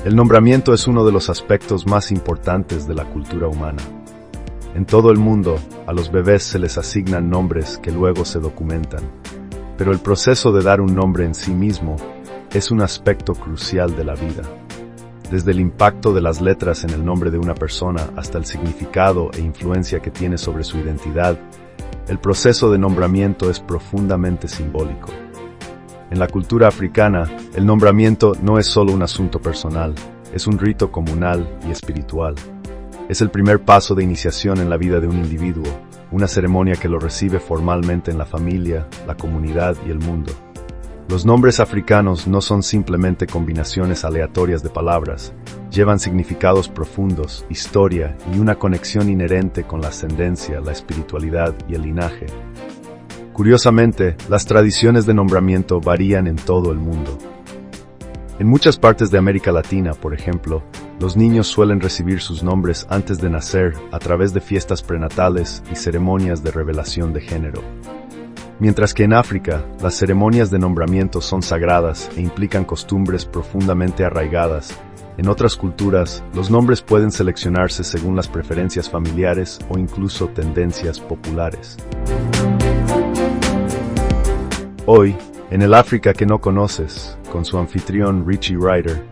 El nombramiento es uno de los aspectos más importantes de la cultura humana. En todo el mundo, a los bebés se les asignan nombres que luego se documentan, pero el proceso de dar un nombre en sí mismo es un aspecto crucial de la vida. Desde el impacto de las letras en el nombre de una persona hasta el significado e influencia que tiene sobre su identidad, el proceso de nombramiento es profundamente simbólico. En la cultura africana, el nombramiento no es solo un asunto personal, es un rito comunal y espiritual. Es el primer paso de iniciación en la vida de un individuo, una ceremonia que lo recibe formalmente en la familia, la comunidad y el mundo. Los nombres africanos no son simplemente combinaciones aleatorias de palabras, llevan significados profundos, historia y una conexión inherente con la ascendencia, la espiritualidad y el linaje. Curiosamente, las tradiciones de nombramiento varían en todo el mundo. En muchas partes de América Latina, por ejemplo, los niños suelen recibir sus nombres antes de nacer a través de fiestas prenatales y ceremonias de revelación de género. Mientras que en África, las ceremonias de nombramiento son sagradas e implican costumbres profundamente arraigadas. En otras culturas, los nombres pueden seleccionarse según las preferencias familiares o incluso tendencias populares. Hoy, en el África que no conoces, con su anfitrión Richie Ryder,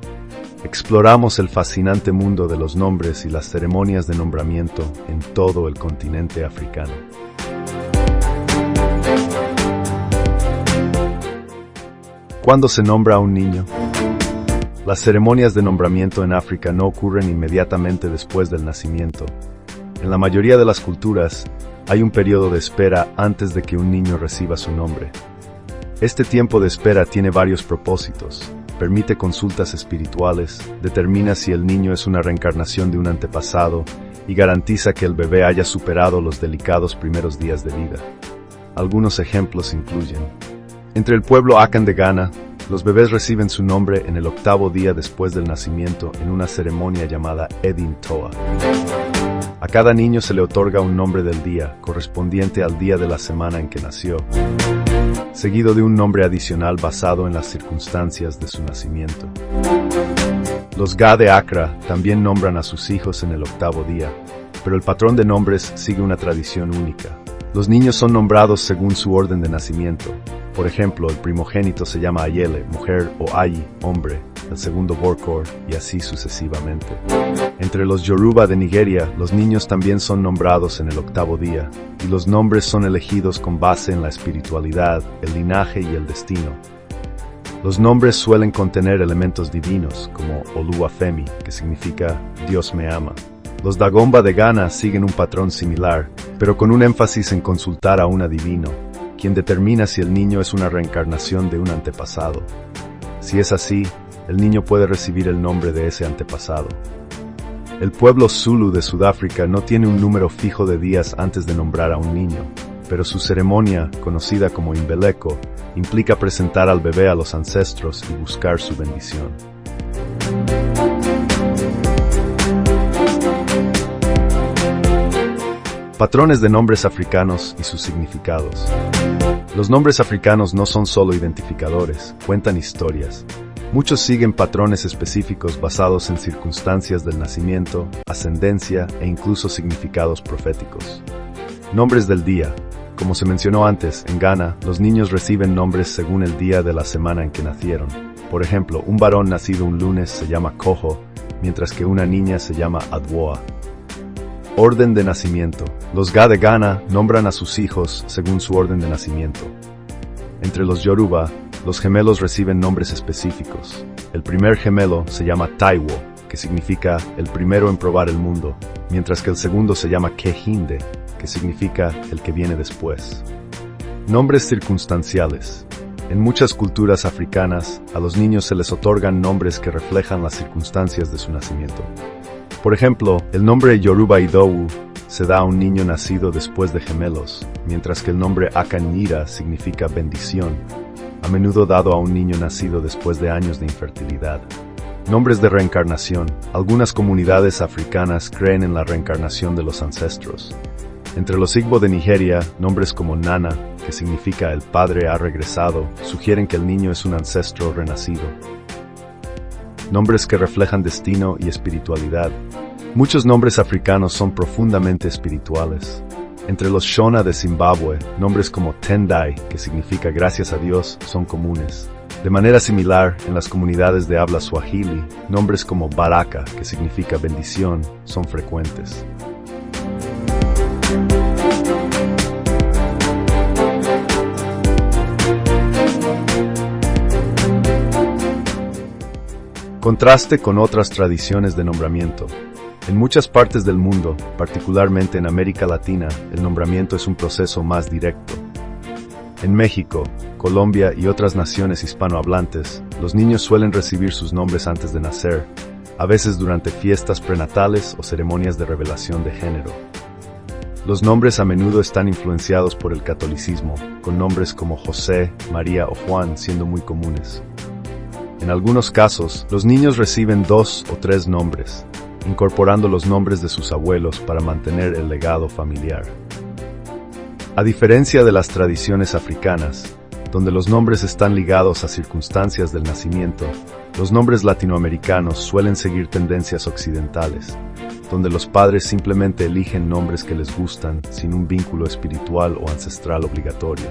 exploramos el fascinante mundo de los nombres y las ceremonias de nombramiento en todo el continente africano. ¿Cuándo se nombra a un niño? Las ceremonias de nombramiento en África no ocurren inmediatamente después del nacimiento. En la mayoría de las culturas, hay un periodo de espera antes de que un niño reciba su nombre. Este tiempo de espera tiene varios propósitos. Permite consultas espirituales, determina si el niño es una reencarnación de un antepasado y garantiza que el bebé haya superado los delicados primeros días de vida. Algunos ejemplos incluyen: entre el pueblo Akan de Ghana, los bebés reciben su nombre en el 8º día después del nacimiento en una ceremonia llamada Edin Toa. A cada niño se le otorga un nombre del día, correspondiente al día de la semana en que nació, seguido de un nombre adicional basado en las circunstancias de su nacimiento. Los Ga de Accra también nombran a sus hijos en el 8º día, pero el patrón de nombres sigue una tradición única. Los niños son nombrados según su orden de nacimiento. Por ejemplo, el primogénito se llama Ayele, mujer, o Ayi, hombre, el segundo Borkor, y así sucesivamente. Entre los Yoruba de Nigeria, los niños también son nombrados en el 8º día, y los nombres son elegidos con base en la espiritualidad, el linaje y el destino. Los nombres suelen contener elementos divinos, como Oluwafemi, que significa Dios me ama. Los Dagomba de Ghana siguen un patrón similar, pero con un énfasis en consultar a un adivino, quien determina si el niño es una reencarnación de un antepasado. Si es así, el niño puede recibir el nombre de ese antepasado. El pueblo Zulu de Sudáfrica no tiene un número fijo de días antes de nombrar a un niño, pero su ceremonia, conocida como Imbeleko, implica presentar al bebé a los ancestros y buscar su bendición. Patrones de nombres africanos y sus significados. Los nombres africanos no son solo identificadores, cuentan historias. Muchos siguen patrones específicos basados en circunstancias del nacimiento, ascendencia e incluso significados proféticos. Nombres del día. Como se mencionó antes, en Ghana, los niños reciben nombres según el día de la semana en que nacieron. Por ejemplo, un varón nacido un lunes se llama Koho, mientras que una niña se llama Adwoa. Orden de nacimiento. Los Ga de Ghana nombran a sus hijos según su orden de nacimiento. Entre los Yoruba, los gemelos reciben nombres específicos. El primer gemelo se llama Taiwo, que significa el primero en probar el mundo, mientras que el segundo se llama Kehinde, que significa el que viene después. Nombres circunstanciales. En muchas culturas africanas, a los niños se les otorgan nombres que reflejan las circunstancias de su nacimiento. Por ejemplo, el nombre Yoruba Idowu se da a un niño nacido después de gemelos, mientras que el nombre Akanyira significa bendición, a menudo dado a un niño nacido después de años de infertilidad. Nombres de reencarnación. Algunas comunidades africanas creen en la reencarnación de los ancestros. Entre los Igbo de Nigeria, nombres como Nana, que significa el padre ha regresado, sugieren que el niño es un ancestro renacido. nombres que reflejan destino y espiritualidad. Muchos nombres africanos son profundamente espirituales. Entre los Shona de Zimbabue, nombres como Tendai, que significa gracias a Dios, son comunes. De manera similar, en las comunidades de habla Swahili, nombres como Baraka, que significa bendición, son frecuentes. Contraste con otras tradiciones de nombramiento. En muchas partes del mundo, particularmente en América Latina, el nombramiento es un proceso más directo. En México, Colombia y otras naciones hispanohablantes, los niños suelen recibir sus nombres antes de nacer, a veces durante fiestas prenatales o ceremonias de revelación de género. Los nombres a menudo están influenciados por el catolicismo, con nombres como José, María o Juan siendo muy comunes. En algunos casos, los niños reciben 2 o 3 nombres, incorporando los nombres de sus abuelos para mantener el legado familiar. A diferencia de las tradiciones africanas, donde los nombres están ligados a circunstancias del nacimiento, los nombres latinoamericanos suelen seguir tendencias occidentales, donde los padres simplemente eligen nombres que les gustan sin un vínculo espiritual o ancestral obligatorio.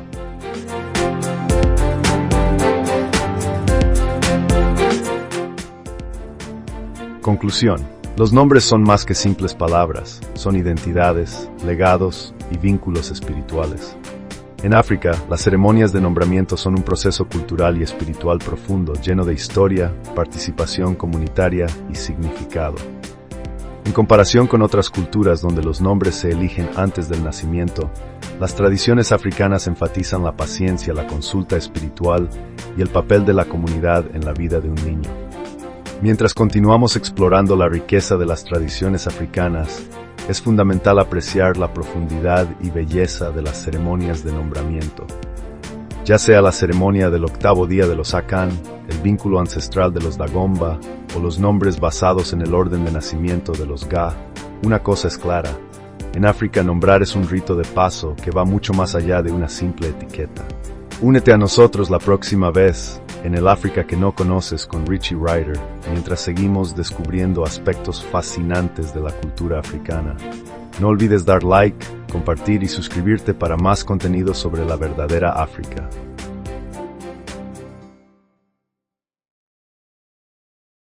Conclusión. Los nombres son más que simples palabras, son identidades, legados y vínculos espirituales. En África, las ceremonias de nombramiento son un proceso cultural y espiritual profundo, lleno de historia, participación comunitaria y significado. En comparación con otras culturas donde los nombres se eligen antes del nacimiento, las tradiciones africanas enfatizan la paciencia, la consulta espiritual y el papel de la comunidad en la vida de un niño. Mientras continuamos explorando la riqueza de las tradiciones africanas, es fundamental apreciar la profundidad y belleza de las ceremonias de nombramiento. Ya sea la ceremonia del 8º día de los Akan, el vínculo ancestral de los Dagomba o los nombres basados en el orden de nacimiento de los Ga, una cosa es clara. En África nombrar es un rito de paso que va mucho más allá de una simple etiqueta. Únete a nosotros la próxima vez en el África que no conoces con Richie Ryder, mientras seguimos descubriendo aspectos fascinantes de la cultura africana. No olvides dar like, compartir y suscribirte para más contenido sobre la verdadera África.